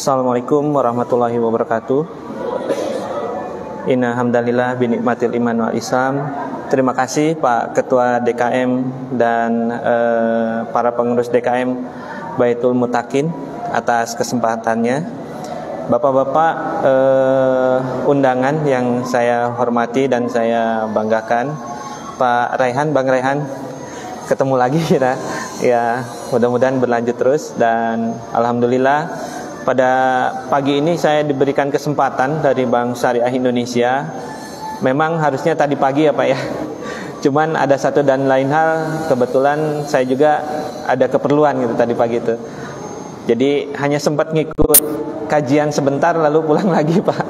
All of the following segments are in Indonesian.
Assalamualaikum warahmatullahi wabarakatuh. Inna hamdalillah binikmatil iman wal islam. Terima kasih Pak Ketua DKM dan para pengurus DKM Baitul Mutakin atas kesempatannya. Bapak-bapak undangan yang saya hormati dan saya banggakan, Pak Raihan, Bang Raihan, ketemu lagi kita. Ya, mudah-mudahan berlanjut terus. Dan alhamdulillah pada pagi ini saya diberikan kesempatan dari Bank Syariah Indonesia. Memang harusnya tadi pagi ya Pak ya. Cuman ada satu dan lain hal, kebetulan saya juga ada keperluan gitu tadi pagi itu. Jadi hanya sempat ngikut kajian sebentar lalu pulang lagi Pak.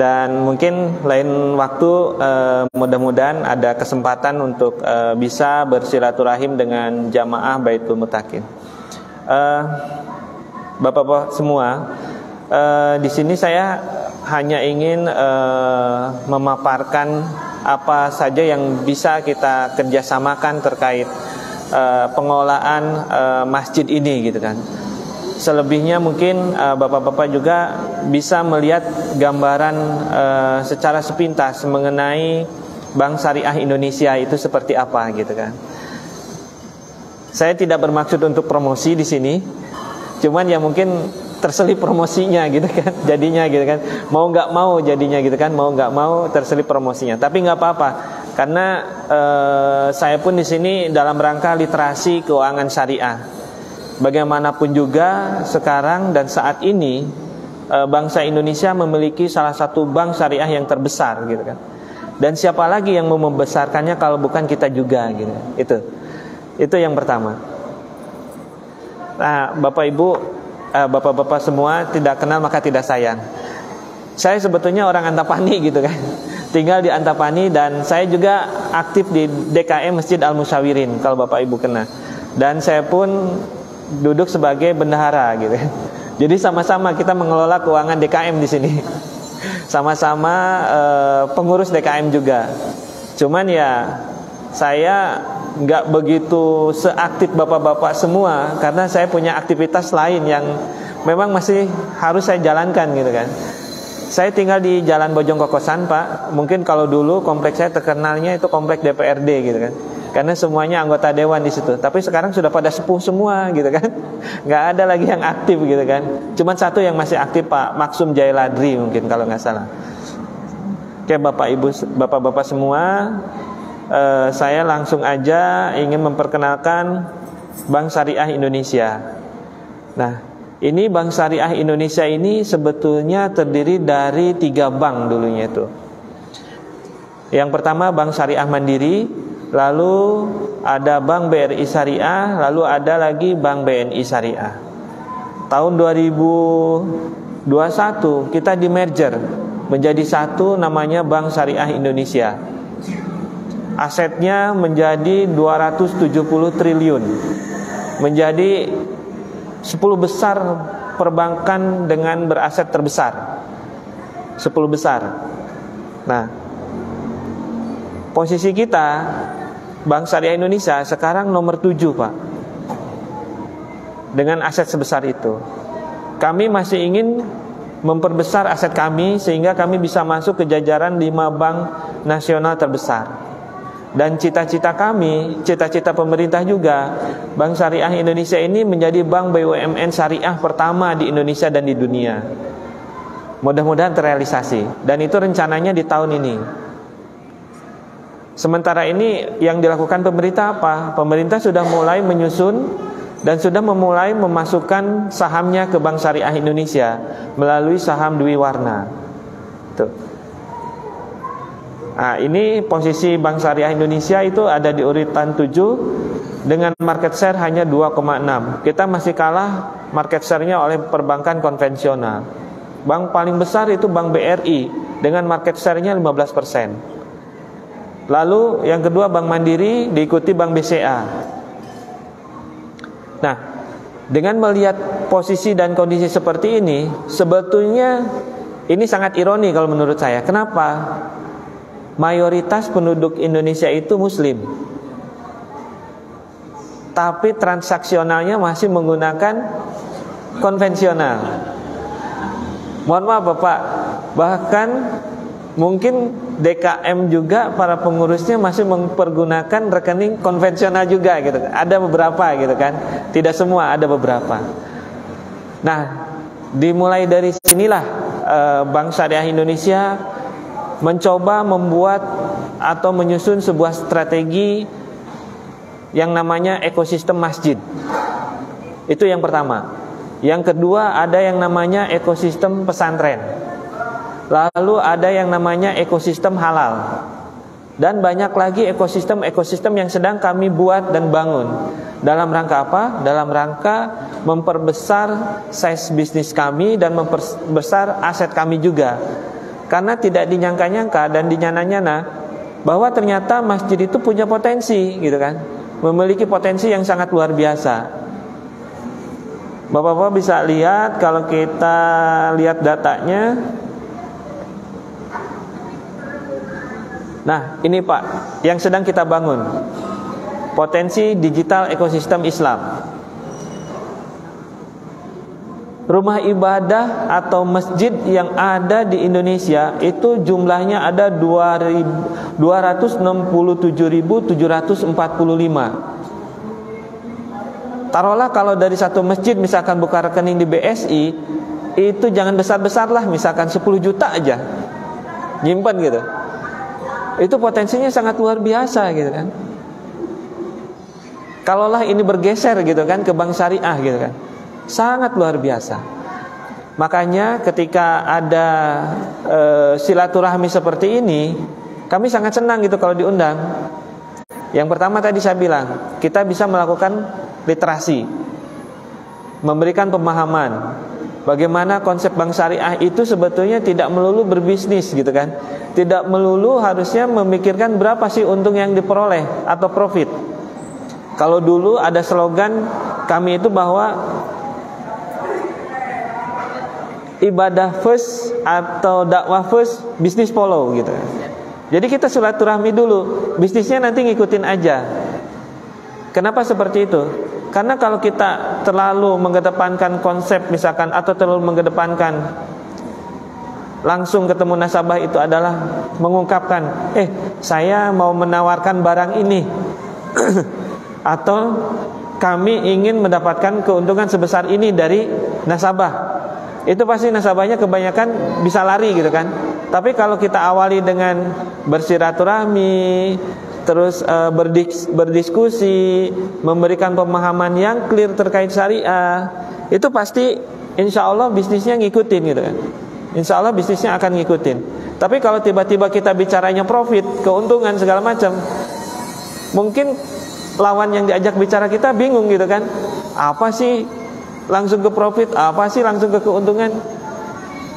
Dan mungkin lain waktu mudah-mudahan ada kesempatan untuk bisa bersilaturahim dengan jamaah Baitul Mutakin. Bapak-bapak semua, di sini saya hanya ingin memaparkan apa saja yang bisa kita kerjasamakan terkait pengelolaan masjid ini gitu kan. Selebihnya mungkin bapak-bapak juga bisa melihat gambaran secara sepintas mengenai Bank Syariah Indonesia itu seperti apa gitu kan. Saya tidak bermaksud untuk promosi di sini. Cuman ya mungkin terselip promosinya gitu kan, jadinya gitu kan, mau nggak mau jadinya gitu kan, mau nggak mau terselip promosinya. Tapi nggak apa-apa, karena saya pun di sini dalam rangka literasi keuangan syariah. Bagaimanapun juga sekarang dan saat ini bangsa Indonesia memiliki salah satu bank syariah yang terbesar gitu kan. Dan siapa lagi yang mau membesarkannya kalau bukan kita juga gitu. Itu yang pertama. Nah, Bapak Ibu, Bapak-bapak semua, tidak kenal maka tidak sayang. Saya sebetulnya orang Antapani gitu kan. Tinggal di Antapani dan saya juga aktif di DKM Masjid Al-Musyawirin kalau Bapak Ibu kenal. Dan saya pun duduk sebagai bendahara gitu. Jadi sama-sama kita mengelola keuangan DKM di sini. Sama-sama pengurus DKM juga. Cuman ya saya nggak begitu seaktif bapak-bapak semua karena saya punya aktivitas lain yang memang masih harus saya jalankan gitu kan. Saya tinggal di Jalan Bojong Kokosan Pak. Mungkin kalau dulu kompleks saya terkenalnya itu kompleks DPRD gitu kan. Karena semuanya anggota dewan di situ. Tapi sekarang sudah pada sepuh semua gitu kan. Nggak ada lagi yang aktif gitu kan. Cuman satu yang masih aktif Pak Maksum Jailadri mungkin kalau nggak salah. Oke Bapak Ibu, bapak-bapak semua. Saya langsung aja ingin memperkenalkan Bank Syariah Indonesia. Nah, ini Bank Syariah Indonesia ini sebetulnya terdiri dari 3 bank dulunya itu. Yang pertama Bank Syariah Mandiri, lalu ada Bank BRI Syariah, lalu ada lagi Bank BNI Syariah. Tahun 2021 kita di merger menjadi satu namanya Bank Syariah Indonesia. Asetnya menjadi 270 triliun. Menjadi 10 besar perbankan dengan beraset terbesar. 10 besar. Nah, posisi kita Bank Syariah Indonesia sekarang nomor 7 Pak. Dengan aset sebesar itu. Kami masih ingin memperbesar aset kami sehingga kami bisa masuk ke jajaran 5 bank nasional terbesar. Dan cita-cita kami, cita-cita pemerintah juga, Bank Syariah Indonesia ini menjadi bank BUMN syariah pertama di Indonesia dan di dunia. Mudah-mudahan terrealisasi. Dan itu rencananya di tahun ini. Sementara ini yang dilakukan pemerintah apa? Pemerintah sudah mulai menyusun dan sudah memulai memasukkan sahamnya ke Bank Syariah Indonesia melalui saham Dwi Warna. Tuh. Nah, ini posisi Bank Syariah Indonesia itu ada di urutan 7 dengan market share hanya 2,6. Kita masih kalah market share-nya oleh perbankan konvensional. Bank paling besar itu Bank BRI dengan market share-nya 15%. Lalu yang kedua Bank Mandiri, diikuti Bank BCA. Nah, dengan melihat posisi dan kondisi seperti ini, sebetulnya ini sangat ironi kalau menurut saya. Kenapa? Mayoritas penduduk Indonesia itu Muslim, tapi transaksionalnya masih menggunakan konvensional. Mohon maaf Bapak, bahkan mungkin DKM juga para pengurusnya masih mempergunakan rekening konvensional juga gitu. Ada beberapa gitu kan. Tidak semua, ada beberapa. Nah, dimulai dari sinilah Bank Syariah Indonesia mencoba membuat atau menyusun sebuah strategi yang namanya ekosistem masjid. Itu yang pertama. Yang kedua, ada yang namanya ekosistem pesantren. Lalu ada yang namanya ekosistem halal. Dan banyak lagi ekosistem yang sedang kami buat dan bangun. Dalam rangka apa? Dalam rangka memperbesar size bisnis kami dan memperbesar aset kami juga. Karena tidak dinyangka-nyangka dan dinyana-nyana bahwa ternyata masjid itu punya potensi gitu kan. Memiliki potensi yang sangat luar biasa. Bapak-bapak bisa lihat, kalau kita lihat datanya. Nah, ini Pak, yang sedang kita bangun. Potensi digital ekosistem Islam. Rumah ibadah atau masjid yang ada di Indonesia itu jumlahnya ada 267.745. Taruhlah kalau dari satu masjid misalkan buka rekening di BSI, itu jangan besar-besar lah, misalkan 10 juta aja nyimpan gitu. Itu potensinya sangat luar biasa gitu kan. Kalaulah ini bergeser gitu kan ke bank syariah gitu kan, sangat luar biasa. Makanya ketika ada silaturahmi seperti ini, kami sangat senang gitu kalau diundang. Yang pertama tadi saya bilang, kita bisa melakukan literasi, memberikan pemahaman bagaimana konsep bank syariah itu sebetulnya tidak melulu berbisnis gitu kan. Tidak melulu harusnya memikirkan berapa sih untung yang diperoleh atau profit. Kalau dulu ada slogan kami itu bahwa ibadah first atau dakwah first, bisnis follow gitu. Jadi kita silaturahmi dulu, bisnisnya nanti ngikutin aja. Kenapa seperti itu? Karena kalau kita terlalu mengedepankan konsep misalkan, atau terlalu mengedepankan langsung ketemu nasabah itu adalah mengungkapkan, saya mau menawarkan barang ini atau kami ingin mendapatkan keuntungan sebesar ini dari nasabah. Itu pasti nasabahnya kebanyakan bisa lari gitu kan. Tapi kalau kita awali dengan bersilaturahmi, terus berdiskusi, memberikan pemahaman yang clear terkait syariah, itu pasti insya Allah bisnisnya ngikutin gitu kan. Insya Allah bisnisnya akan ngikutin. Tapi kalau tiba-tiba kita bicaranya profit, keuntungan segala macam, mungkin lawan yang diajak bicara kita bingung gitu kan. Apa sih langsung ke profit, apa sih langsung ke keuntungan?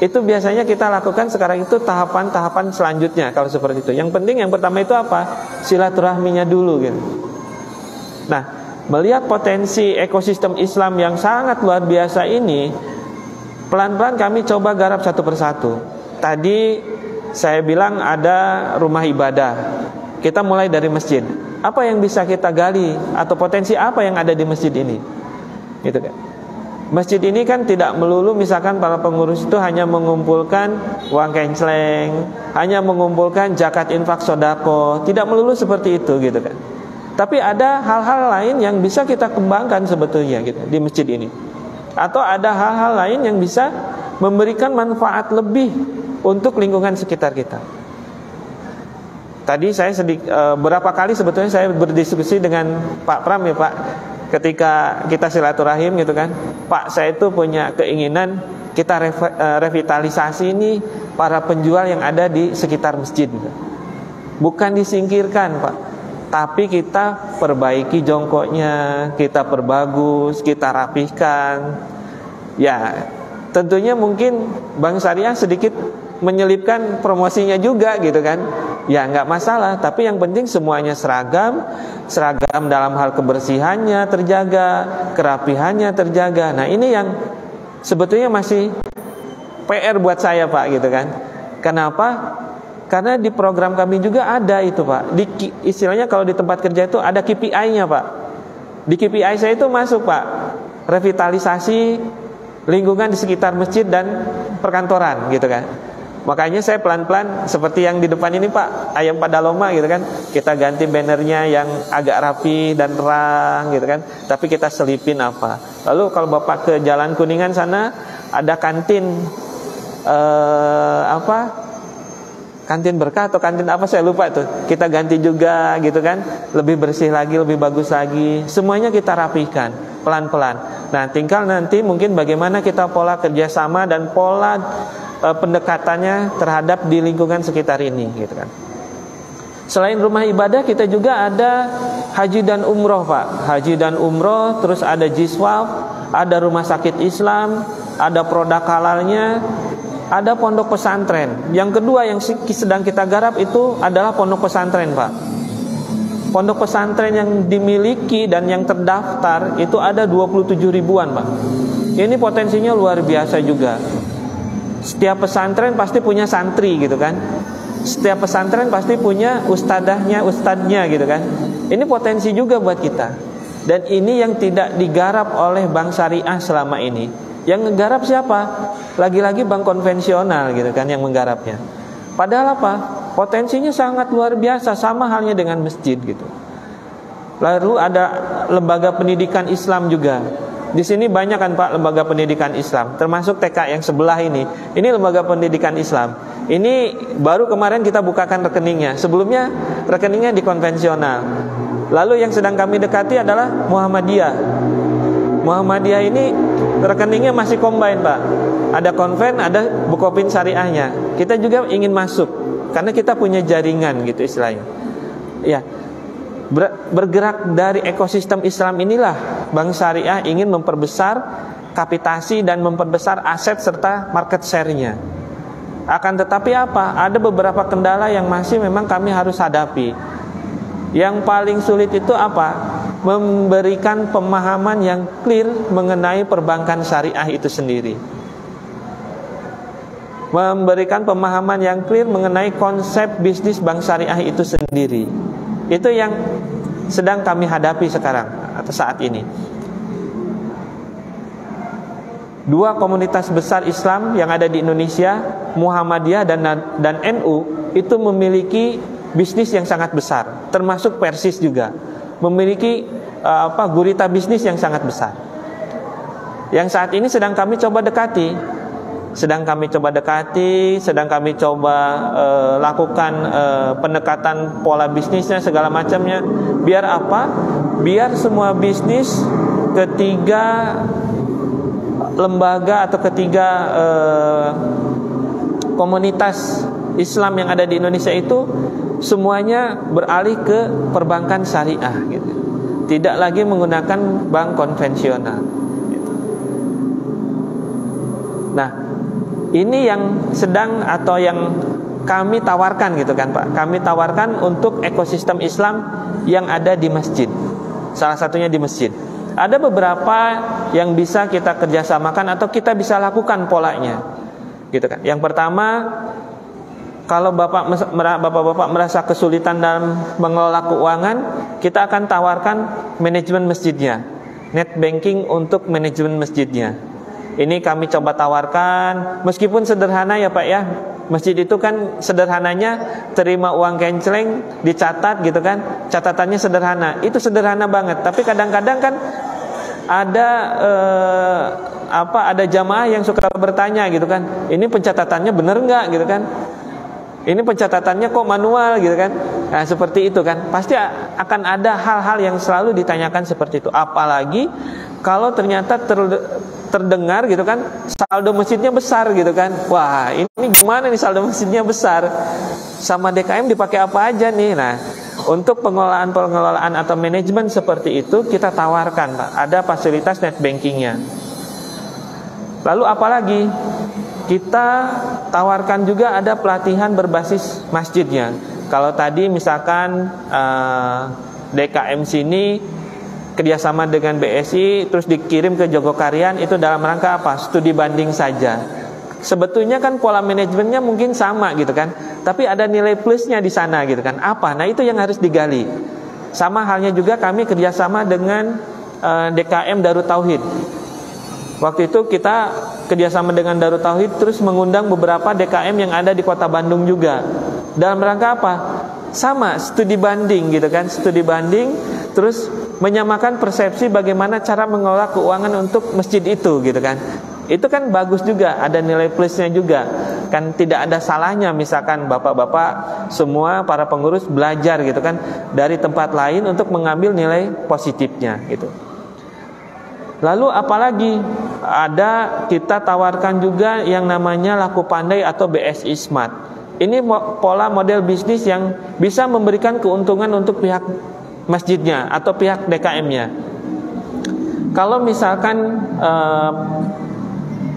Itu biasanya kita lakukan sekarang itu tahapan-tahapan selanjutnya kalau seperti itu. Yang penting yang pertama itu apa? Silaturahminya dulu gitu. Nah, melihat potensi ekosistem Islam yang sangat luar biasa ini, pelan-pelan kami coba garap satu persatu. Tadi saya bilang ada rumah ibadah. Kita mulai dari masjid. Apa yang bisa kita gali atau potensi apa yang ada di masjid ini? Gitu kan. Masjid ini kan tidak melulu misalkan para pengurus itu hanya mengumpulkan uang kenceleng, hanya mengumpulkan zakat infak sodako, tidak melulu seperti itu gitu kan. Tapi ada hal-hal lain yang bisa kita kembangkan sebetulnya gitu di masjid ini. Atau ada hal-hal lain yang bisa memberikan manfaat lebih untuk lingkungan sekitar kita. Tadi saya berapa kali sebetulnya saya berdiskusi dengan Pak Pram ya Pak, ketika kita silaturahim gitu kan, Pak saya itu punya keinginan kita revitalisasi ini para penjual yang ada di sekitar masjid gitu. Bukan disingkirkan Pak, tapi kita perbaiki jongkoknya, kita perbagus, kita rapihkan. Ya tentunya mungkin Bank Syariah sedikit menyelipkan promosinya juga gitu kan. Ya nggak masalah, tapi yang penting semuanya seragam dalam hal kebersihannya terjaga, kerapihannya terjaga. Nah ini yang sebetulnya masih PR buat saya Pak gitu kan. Kenapa? Karena di program kami juga ada itu Pak. Istilahnya kalau di tempat kerja itu ada KPI-nya Pak. Di KPI saya itu masuk Pak, revitalisasi lingkungan di sekitar masjid dan perkantoran gitu kan. Makanya saya pelan-pelan seperti yang di depan ini Pak, ayam pada loma gitu kan. Kita ganti bannernya yang agak rapi dan terang gitu kan. Tapi kita selipin apa. Lalu kalau Bapak ke Jalan Kuningan sana ada kantin kantin berkah atau kantin apa saya lupa tuh. Kita ganti juga gitu kan. Lebih bersih lagi, lebih bagus lagi. Semuanya kita rapikan pelan-pelan. Nah, tinggal nanti mungkin bagaimana kita pola kerjasama dan pola pendekatannya terhadap di lingkungan sekitar ini gitu kan. Selain rumah ibadah, kita juga ada haji dan umroh Pak. Haji dan umroh, terus ada jiswaf, ada rumah sakit Islam, ada produk halalnya, ada pondok pesantren. Yang kedua yang sedang kita garap itu adalah pondok pesantren Pak. Pondok pesantren yang dimiliki dan yang terdaftar itu ada 27 ribuan Pak. Ini potensinya luar biasa juga. Setiap pesantren pasti punya santri gitu kan. Setiap pesantren pasti punya ustadznya gitu kan. Ini potensi juga buat kita. Dan ini yang tidak digarap oleh bank syariah selama ini. Yang ngegarap siapa? Lagi-lagi bank konvensional gitu kan yang menggarapnya. Padahal apa? Potensinya sangat luar biasa, sama halnya dengan masjid gitu. Lalu ada lembaga pendidikan Islam juga. Di sini banyak kan Pak lembaga pendidikan Islam, termasuk TK yang sebelah ini. Ini lembaga pendidikan Islam. Ini baru kemarin kita bukakan rekeningnya. Sebelumnya rekeningnya di konvensional. Lalu yang sedang kami dekati adalah Muhammadiyah. Muhammadiyah ini rekeningnya masih combine Pak. Ada konven, ada Bukopin syariahnya. Kita juga ingin masuk karena kita punya jaringan gitu istilahnya. Ya. Bergerak dari ekosistem Islam inilah Bank Syariah ingin memperbesar kapitasi dan memperbesar aset serta market share-nya. Akan tetapi apa? Ada beberapa kendala yang masih memang kami harus hadapi. Yang paling sulit itu apa? Memberikan pemahaman yang clear mengenai perbankan syariah itu sendiri. Memberikan pemahaman yang clear mengenai konsep bisnis bank syariah itu sendiri. Itu yang sedang kami hadapi sekarang atau saat ini. Dua komunitas besar Islam yang ada di Indonesia, Muhammadiyah dan NU, itu memiliki bisnis yang sangat besar, termasuk Persis juga memiliki gurita bisnis yang sangat besar. Yang saat ini sedang kami coba dekati. Sedang kami coba lakukan pendekatan pola bisnisnya segala macamnya. Biar apa? Biar semua bisnis ketiga lembaga atau ketiga komunitas Islam yang ada di Indonesia itu semuanya beralih ke perbankan syariah gitu. Tidak lagi menggunakan bank konvensional gitu. Nah, ini yang sedang atau yang kami tawarkan gitu kan Pak. Kami tawarkan untuk ekosistem Islam yang ada di masjid. Salah satunya di masjid. Ada beberapa yang bisa kita kerjasamakan atau kita bisa lakukan polanya gitu kan. Yang pertama, kalau bapak-bapak merasa kesulitan dalam mengelola keuangan, kita akan tawarkan manajemen masjidnya, net banking untuk manajemen masjidnya. Ini kami coba tawarkan, meskipun sederhana ya Pak ya. Masjid itu kan sederhananya terima uang kenceleng, dicatat gitu kan. Catatannya sederhana, itu sederhana banget. Tapi kadang-kadang kan ada jamaah yang suka bertanya gitu kan. Ini pencatatannya benar nggak gitu kan? Ini pencatatannya kok manual gitu kan? Nah seperti itu kan. Pasti akan ada hal-hal yang selalu ditanyakan seperti itu. Apalagi kalau ternyata terdengar gitu kan, saldo masjidnya besar gitu kan. Wah ini gimana nih saldo masjidnya besar, sama DKM dipakai apa aja nih. Nah untuk pengelolaan atau manajemen seperti itu kita tawarkan Pak. Ada fasilitas net bankingnya. Lalu apalagi kita tawarkan juga ada pelatihan berbasis masjidnya. Kalau tadi misalkan DKM sini kerjasama dengan BSI terus dikirim ke Jogokarian, itu dalam rangka apa? Studi banding saja. Sebetulnya kan pola manajemennya mungkin sama gitu kan, tapi ada nilai plusnya di sana gitu kan. Apa? Nah itu yang harus digali. Sama halnya juga kami kerjasama dengan DKM Darut Tauhid. Waktu itu kita kerjasama dengan Darut Tauhid, terus mengundang beberapa DKM yang ada di kota Bandung juga. Dalam rangka apa? Sama, studi banding gitu kan, studi banding, terus menyamakan persepsi bagaimana cara mengelola keuangan untuk masjid itu gitu kan. Itu kan bagus juga, ada nilai plusnya juga. Kan tidak ada salahnya misalkan bapak-bapak semua para pengurus belajar gitu kan dari tempat lain untuk mengambil nilai positifnya gitu. Lalu apalagi ada kita tawarkan juga yang namanya laku pandai atau BSI Smart. Ini pola model bisnis yang bisa memberikan keuntungan untuk pihak masjidnya atau pihak DKM-nya. Kalau misalkan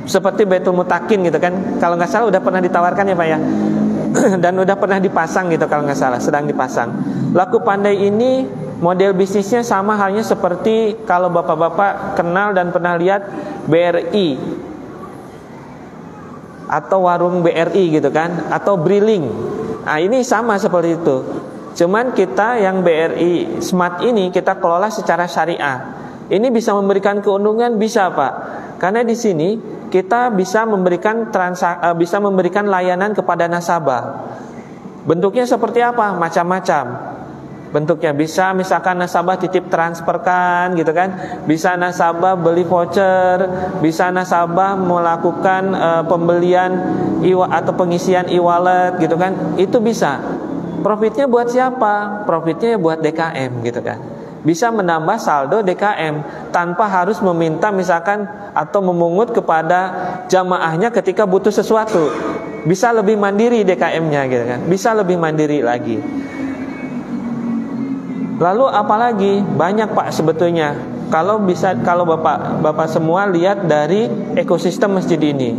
seperti Baitul Mutakin gitu kan, kalau nggak salah udah pernah ditawarkan ya Pak ya, dan udah pernah dipasang gitu kalau nggak salah, sedang dipasang. Laku pandai ini model bisnisnya sama halnya seperti kalau bapak-bapak kenal dan pernah lihat BRI atau warung BRI gitu kan, atau Briling. Nah ini sama seperti itu. Cuman kita yang BRI Smart ini kita kelola secara syariah. Ini bisa memberikan keuntungan, bisa Pak. Karena di sini kita bisa memberikan layanan kepada nasabah. Bentuknya seperti apa? Macam-macam. Bentuknya bisa misalkan nasabah titip transferkan gitu kan, bisa nasabah beli voucher, bisa nasabah melakukan pembelian atau pengisian e-wallet gitu kan, itu bisa. Profitnya buat siapa? Profitnya buat DKM gitu kan. Bisa menambah saldo DKM tanpa harus meminta misalkan atau memungut kepada jamaahnya ketika butuh sesuatu. Bisa lebih mandiri DKM-nya gitu kan, bisa lebih mandiri lagi. Lalu apalagi banyak Pak sebetulnya. Kalau Bapak semua lihat dari ekosistem masjid ini.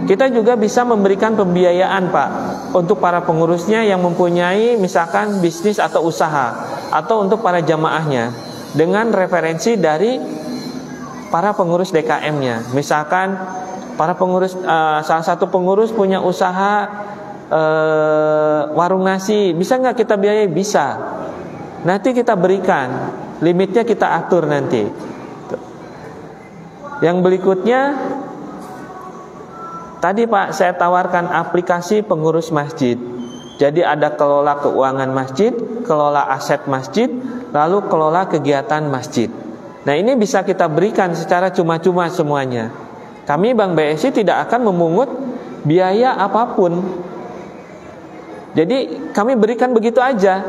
Kita juga bisa memberikan pembiayaan Pak untuk para pengurusnya yang mempunyai misalkan bisnis atau usaha, atau untuk para jamaahnya dengan referensi dari para pengurus DKM-nya. Misalkan para pengurus salah satu pengurus punya usaha warung nasi, bisa nggak kita biayai? Bisa. Nanti kita berikan, limitnya kita atur nanti. Yang berikutnya, tadi Pak saya tawarkan aplikasi pengurus masjid. Jadi ada kelola keuangan masjid, kelola aset masjid, lalu kelola kegiatan masjid. Nah ini bisa kita berikan secara cuma-cuma semuanya. Kami Bank BSI tidak akan memungut biaya apapun. Jadi kami berikan begitu aja.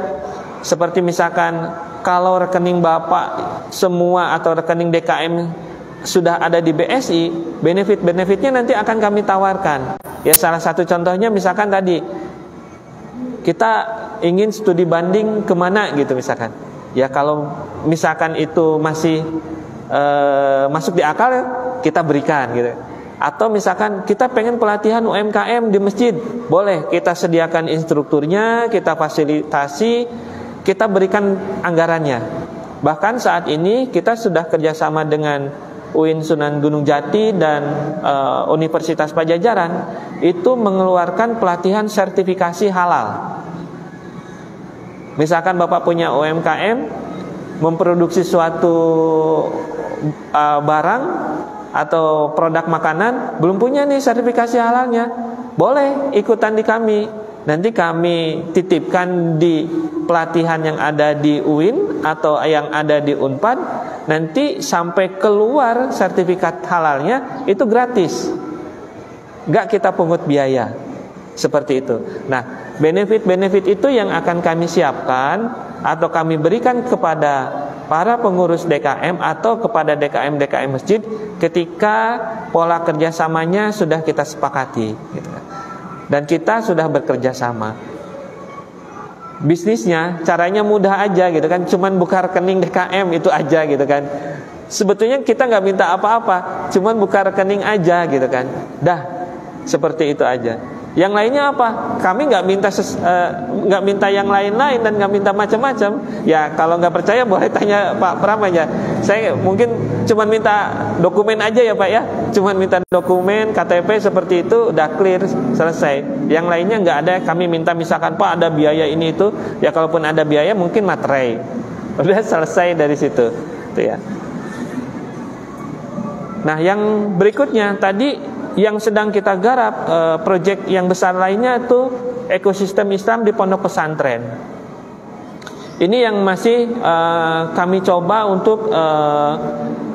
Seperti misalkan kalau rekening Bapak semua atau rekening DKM sudah ada di BSI, benefit-benefitnya nanti akan kami tawarkan. Ya salah satu contohnya misalkan tadi kita ingin studi banding kemana gitu misalkan. Ya kalau misalkan itu masih masuk di akal, kita berikan gitu. Atau misalkan kita pengen pelatihan UMKM di masjid, boleh kita sediakan instrukturnya, kita fasilitasi, kita berikan anggarannya. Bahkan saat ini kita sudah kerjasama dengan UIN Sunan Gunung Jati dan Universitas Pajajaran itu mengeluarkan pelatihan sertifikasi halal. Misalkan Bapak punya UMKM memproduksi suatu barang atau produk makanan, belum punya nih sertifikasi halalnya, boleh ikutan di kami. Nanti kami titipkan di pelatihan yang ada di UIN atau yang ada di Unpad. Nanti sampai keluar sertifikat halalnya itu gratis, nggak kita pungut biaya. Seperti itu. Nah benefit-benefit itu yang akan kami siapkan atau kami berikan kepada para pengurus DKM atau kepada DKM-DKM masjid ketika pola kerjasamanya sudah kita sepakati gitu. Dan kita sudah bekerja sama. Bisnisnya caranya mudah aja gitu kan, cuman buka rekening DKM itu aja gitu kan. Sebetulnya kita nggak minta apa-apa, cuman buka rekening aja gitu kan. Dah seperti itu aja. Yang lainnya apa? Kami nggak minta yang lain-lain dan nggak minta macam-macam. Ya kalau nggak percaya boleh tanya Pak Pram aja. Saya mungkin cuma minta dokumen aja ya Pak ya. Cuma minta dokumen KTP seperti itu udah clear, selesai. Yang lainnya nggak ada. Kami minta misalkan Pak ada biaya ini itu. Ya kalaupun ada biaya mungkin materai. Udah selesai dari situ. Itu ya. Nah, yang berikutnya tadi yang sedang kita garap, proyek yang besar lainnya itu ekosistem Islam di pondok pesantren. Ini yang masih kami coba untuk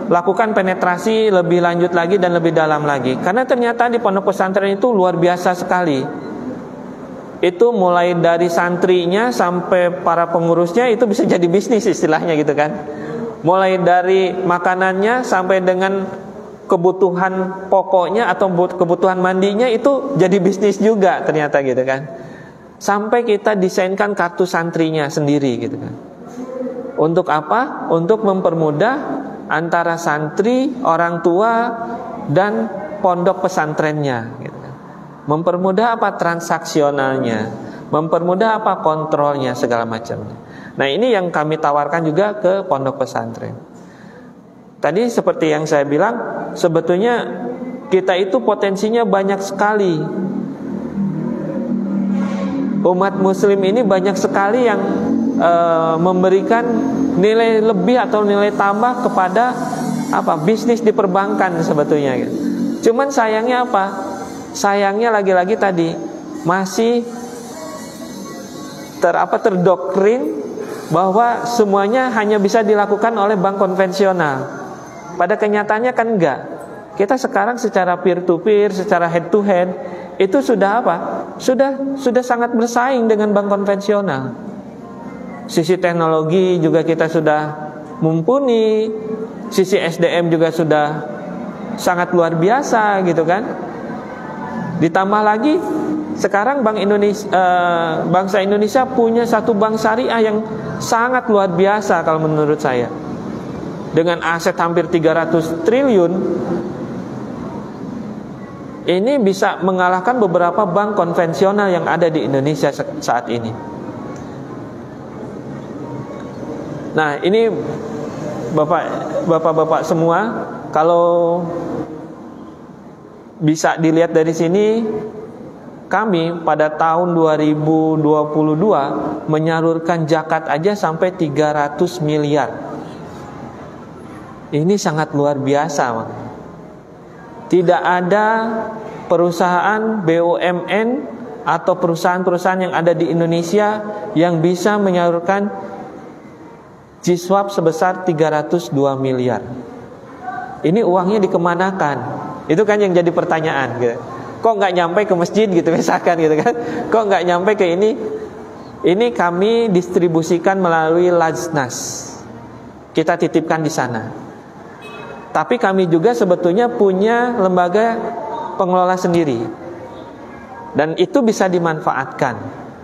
lakukan penetrasi lebih lanjut lagi dan lebih dalam lagi. Karena ternyata di pondok pesantren itu luar biasa sekali. Itu mulai dari santrinya sampai para pengurusnya itu bisa jadi bisnis istilahnya gitu kan. Mulai dari makanannya sampai dengan kebutuhan pokoknya atau kebutuhan mandinya itu jadi bisnis juga ternyata gitu kan. Sampai kita desainkan kartu santrinya sendiri gitu kan. Untuk apa? Untuk mempermudah antara santri, orang tua dan pondok pesantrennya gitu kan. Mempermudah apa? Transaksionalnya, mempermudah apa? Kontrolnya segala macamnya. Nah, ini yang kami tawarkan juga ke pondok pesantren. Tadi seperti yang saya bilang, sebetulnya kita itu potensinya banyak sekali. Umat muslim ini banyak sekali yang memberikan nilai lebih atau nilai tambah kepada bisnis di perbankan sebetulnya. Cuman sayangnya apa? Sayangnya lagi-lagi tadi masih terdoktrin bahwa semuanya hanya bisa dilakukan oleh bank konvensional. Pada kenyataannya kan enggak. Kita sekarang secara peer to peer, secara head to head itu sudah apa? Sudah sangat bersaing dengan bank konvensional. Sisi teknologi juga kita sudah mumpuni, sisi SDM juga sudah sangat luar biasa gitu kan. Ditambah lagi sekarang bangsa Indonesia punya satu bank syariah yang sangat luar biasa kalau menurut saya. Dengan aset hampir 300 triliun, ini bisa mengalahkan beberapa bank konvensional yang ada di Indonesia saat ini. Nah, ini Bapak-bapak semua, kalau bisa dilihat dari sini, kami pada tahun 2022 menyalurkan zakat aja sampai 300 miliar. Ini sangat luar biasa. Tidak ada perusahaan BUMN atau perusahaan-perusahaan yang ada di Indonesia yang bisa menyalurkan Jiswab sebesar 302 miliar. Ini uangnya dikemanakan? Itu kan yang jadi pertanyaan gitu. Kok nggak nyampe ke masjid gitu misalkan gitu kan? Kok nggak nyampe ke ini? Ini kami distribusikan melalui Lajnas. Kita titipkan di sana. Tapi kami juga sebetulnya punya lembaga pengelola sendiri. Dan itu bisa dimanfaatkan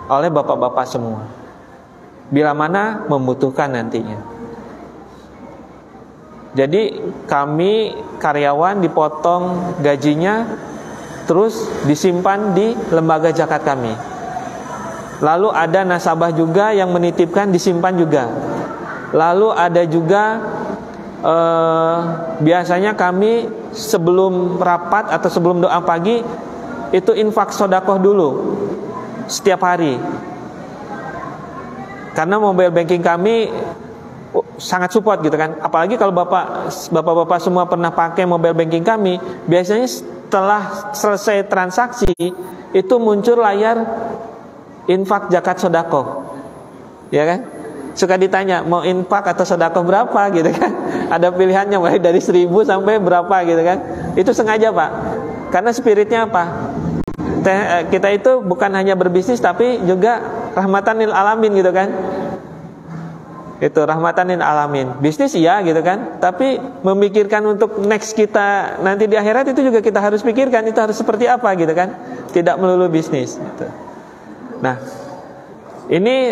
oleh bapak-bapak semua bila mana membutuhkan nantinya. Jadi kami karyawan dipotong gajinya, terus disimpan di lembaga zakat kami. Lalu ada nasabah juga yang menitipkan, disimpan juga. Lalu ada juga biasanya kami sebelum rapat atau sebelum doa pagi itu infak sodakoh dulu setiap hari. Karena mobile banking kami sangat support gitu kan. Apalagi kalau bapak-bapak semua pernah pakai mobile banking kami, biasanya setelah selesai transaksi itu muncul layar infak zakat sodakoh, ya kan? Suka ditanya mau infak atau sodakoh berapa gitu kan? Ada pilihannya mulai dari 1.000 sampai berapa gitu kan? Itu sengaja Pak, karena spiritnya apa? Kita itu bukan hanya berbisnis tapi juga rahmatan lil alamin gitu kan? Itu rahmatan lil alamin. Bisnis iya gitu kan? Tapi memikirkan untuk next kita nanti di akhirat itu juga kita harus pikirkan, itu harus seperti apa gitu kan? Tidak melulu bisnis gitu. Nah, ini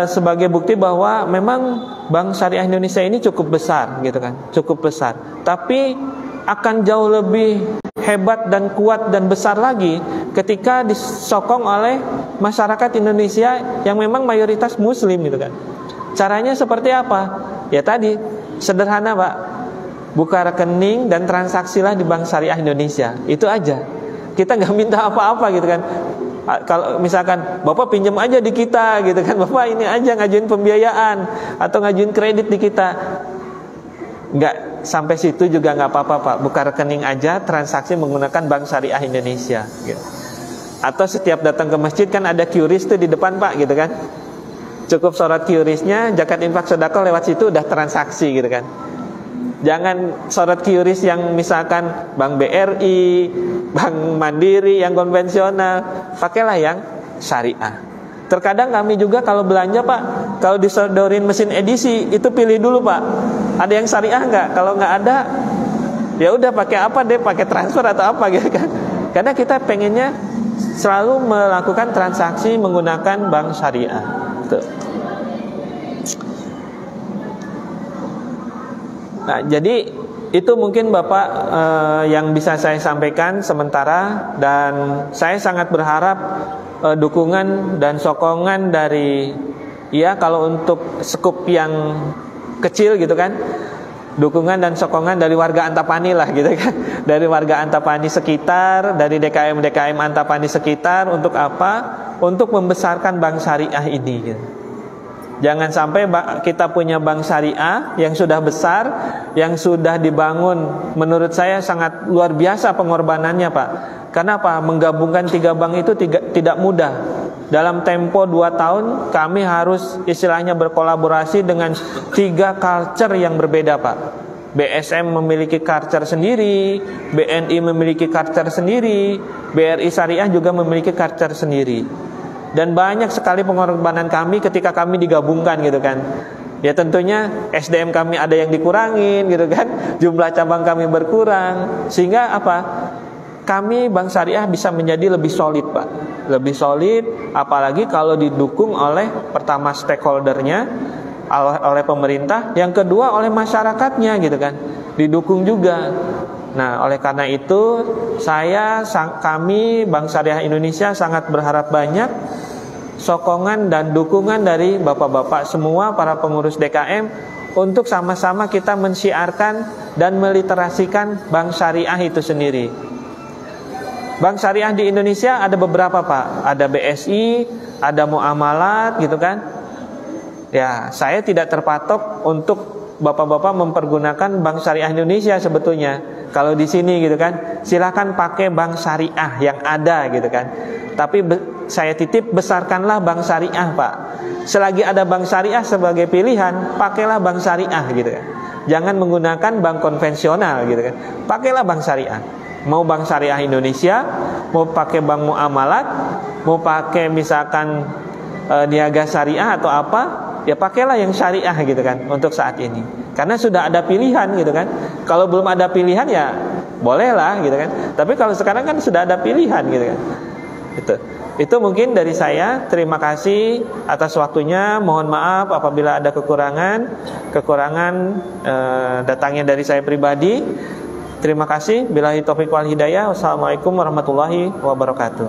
sebagai bukti bahwa memang Bank Syariah Indonesia ini cukup besar gitu kan, cukup besar. Tapi akan jauh lebih hebat dan kuat dan besar lagi ketika disokong oleh masyarakat Indonesia yang memang mayoritas Muslim gitu kan. Caranya seperti apa? Ya tadi sederhana Pak, buka rekening dan transaksilah di Bank Syariah Indonesia. Itu aja. Kita nggak minta apa-apa gitu kan. Kalau misalkan Bapak pinjam aja di kita gitu kan, Bapak ini aja ngajuin pembiayaan atau ngajuin kredit di kita, nggak sampai situ juga nggak apa-apa Pak, buka rekening aja, transaksi menggunakan Bank Syariah Indonesia gitu. Atau setiap datang ke masjid kan ada QRIS tuh di depan Pak gitu kan, cukup sorot QRIS-nya, zakat infak sedekah lewat situ udah transaksi gitu kan. Jangan sorot QRIS yang misalkan Bank BRI, Bank Mandiri yang konvensional, pakailah yang syariah. Terkadang kami juga kalau belanja Pak, kalau disodorin mesin edisi itu pilih dulu Pak, ada yang syariah nggak? Kalau nggak ada, ya udah pakai apa deh, pakai transfer atau apa gitu kan? Karena kita pengennya selalu melakukan transaksi menggunakan bank syariah. Tuh. Nah, jadi itu mungkin Bapak yang bisa saya sampaikan sementara, dan saya sangat berharap dukungan dan sokongan dari, ya kalau untuk skup yang kecil gitu kan, dukungan dan sokongan dari warga Antapani lah gitu kan, dari warga Antapani sekitar, dari DKM Antapani sekitar. Untuk apa? Untuk membesarkan bank syariah ini gitu. Jangan sampai kita punya bank syariah yang sudah besar, yang sudah dibangun, menurut saya sangat luar biasa pengorbanannya Pak. Karena apa? Menggabungkan 3 bank itu tidak mudah. Dalam tempo 2 tahun kami harus istilahnya berkolaborasi dengan 3 culture yang berbeda Pak. BSM memiliki culture sendiri, BNI memiliki culture sendiri, BRI Syariah juga memiliki culture sendiri. Dan banyak sekali pengorbanan kami ketika kami digabungkan gitu kan. Ya tentunya SDM kami ada yang dikurangin gitu kan, jumlah cabang kami berkurang, sehingga apa? Kami Bank Syariah bisa menjadi lebih solid Pak, lebih solid, apalagi kalau didukung oleh pertama stakeholdernya, oleh pemerintah, yang kedua oleh masyarakatnya gitu kan, didukung juga. Nah, oleh karena itu kami Bank Syariah Indonesia sangat berharap banyak sokongan dan dukungan dari bapak-bapak semua para pengurus DKM untuk sama-sama kita mensiarkan dan meliterasikan Bank Syariah itu sendiri. Bank Syariah di Indonesia ada beberapa Pak, ada BSI, ada Muamalat gitu kan. Ya, saya tidak terpatok untuk bapak-bapak mempergunakan Bank Syariah Indonesia sebetulnya. Kalau di sini gitu kan, silakan pakai bank syariah yang ada gitu kan. Tapi saya titip, besarkanlah bank syariah Pak. Selagi ada bank syariah sebagai pilihan, pakailah bank syariah gitu kan. Jangan menggunakan bank konvensional gitu kan. Pakailah bank syariah. Mau bank syariah Indonesia, mau pakai bank Muamalat, mau pakai misalkan niaga syariah atau apa, ya pakailah yang syariah gitu kan untuk saat ini. Karena sudah ada pilihan gitu kan. Kalau belum ada pilihan ya bolehlah gitu kan. Tapi kalau sekarang kan sudah ada pilihan gitu kan. Itu mungkin dari saya. Terima kasih atas waktunya. Mohon maaf apabila ada kekurangan datangnya dari saya pribadi. Terima kasih. Billahi taufiq wal hidayah. Wassalamualaikum warahmatullahi wabarakatuh.